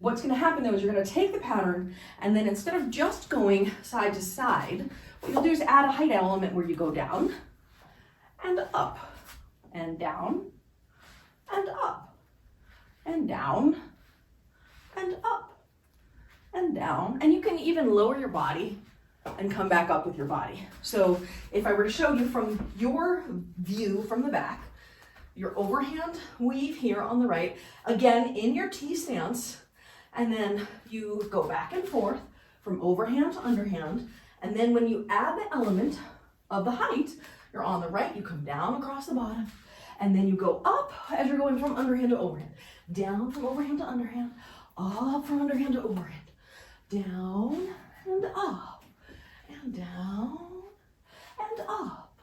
What's going to happen though is you're going to take the pattern, and then instead of just going side to side, what you'll do is add a height element where you go down and up and down and up and down and up and down. And you can even lower your body and come back up with your body. So if I were to show you from your view from the back, your overhand weave here on the right, again in your T stance, and then you go back and forth from overhand to underhand. And then when you add the element of the height, you're on the right, you come down across the bottom, and then you go up as you're going from underhand to overhand. Down from overhand to underhand, up from underhand to overhand. Down and up, and down and up.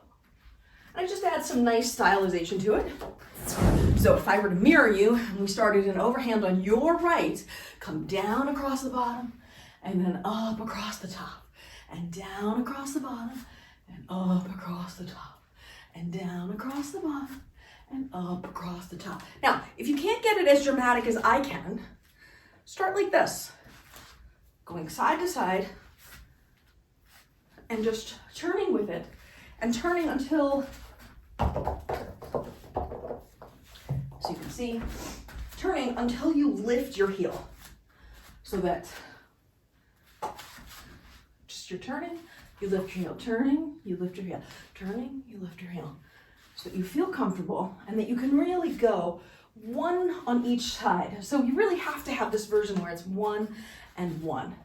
And I just add some nice stylization to it. So if I were to mirror you, and we started an overhand on your right, come down across the bottom, and then up across the top, and down across the bottom, and up across the top, and down across the bottom, and up across the top. Now, if you can't get it as dramatic as I can, start like this, going side to side, and just turning with it, and turning until, so you can see, turning until you lift your heel. So that just you're turning, you lift your heel, turning, you lift your heel, turning, you lift your heel. So that you feel comfortable and that you can really go one on each side. So you really have to have this version where it's 1 and 1.